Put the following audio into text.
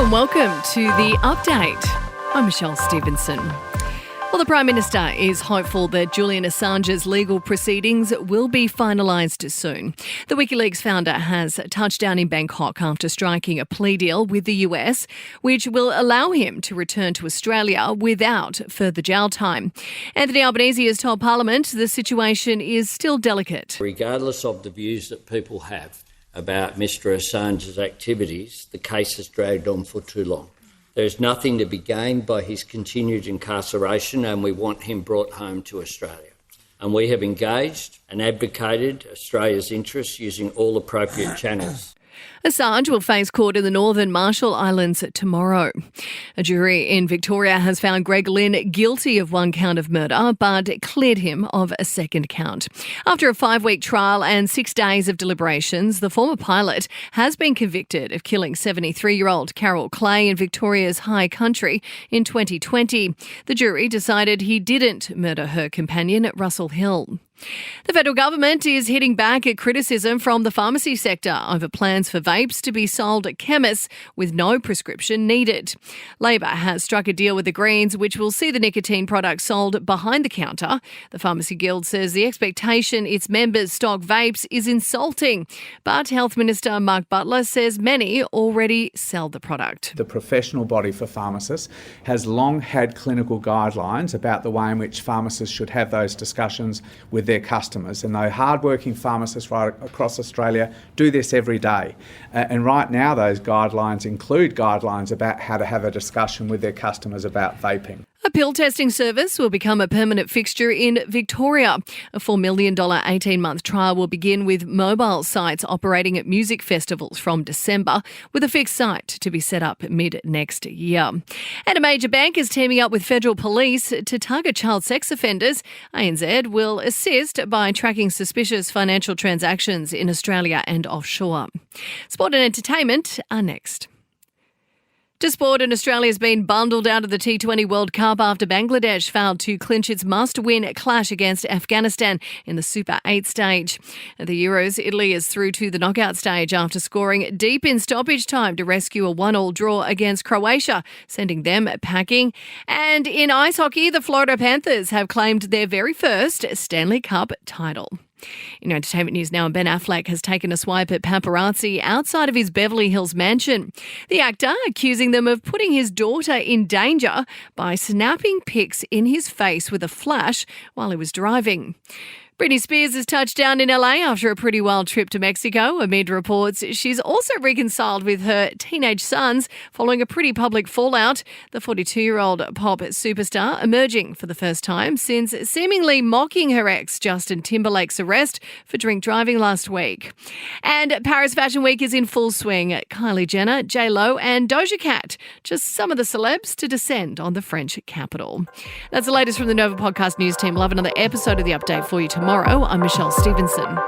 and welcome to the update. I'm Michelle Stevenson. Well, the Prime Minister is hopeful that Julian Assange's legal proceedings will be finalised soon. The WikiLeaks founder has touched down in Bangkok after striking a plea deal with the US, which will allow him to return to Australia without further jail time. Anthony Albanese has told Parliament the situation is still delicate. Regardless of the views that people have about Mr Assange's activities, the case has dragged on for too long. There's nothing to be gained by his continued incarceration, and we want him brought home to Australia. And we have engaged and advocated Australia's interests using all appropriate channels. Assange will face court in the Northern Marshall Islands tomorrow. A jury in Victoria has found Greg Lynn guilty of one count of murder, but cleared him of a second count. After a 5-week trial and 6 days of deliberations, the former pilot has been convicted of killing 73-year-old Carol Clay in Victoria's High Country in 2020. The jury decided he didn't murder her companion, Russell Hill. The federal government is hitting back at criticism from the pharmacy sector over plans for vapes to be sold at chemists with no prescription needed. Labor has struck a deal with the Greens which will see the nicotine products sold behind the counter. The Pharmacy Guild says the expectation its members stock vapes is insulting, but Health Minister Mark Butler says many already sell the product. The professional body for pharmacists has long had clinical guidelines about the way in which pharmacists should have those discussions with their customers, and though hard-working pharmacists right across Australia do this every day. And right now those guidelines include guidelines about how to have a discussion with their customers about vaping. A pill testing service will become a permanent fixture in Victoria. A $4 million 18-month trial will begin with mobile sites operating at music festivals from December, with a fixed site to be set up mid-next year. And a major bank is teaming up with federal police to target child sex offenders. ANZ will assist by tracking suspicious financial transactions in Australia and offshore. Sport and entertainment are next. To sport, and Australia's been bundled out of the T20 World Cup after Bangladesh failed to clinch its must-win clash against Afghanistan in the Super 8 stage. At the Euros, Italy is through to the knockout stage after scoring deep in stoppage time to rescue a 1-1 draw against Croatia, sending them packing. And in ice hockey, the Florida Panthers have claimed their very first Stanley Cup title. In entertainment news now, Ben Affleck has taken a swipe at paparazzi outside of his Beverly Hills mansion. The actor accusing them of putting his daughter in danger by snapping pics in his face with a flash while he was driving. Britney Spears has touched down in LA after a pretty wild trip to Mexico amid reports she's also reconciled with her teenage sons following a pretty public fallout. The 42-year-old pop superstar emerging for the first time since seemingly mocking her ex Justin Timberlake's arrest for drink driving last week. And Paris Fashion Week is in full swing. Kylie Jenner, J-Lo and Doja Cat, just some of the celebs to descend on the French capital. That's the latest from the Nova Podcast News team. We'll have another episode of The Update for you tomorrow. I'm Michelle Stevenson.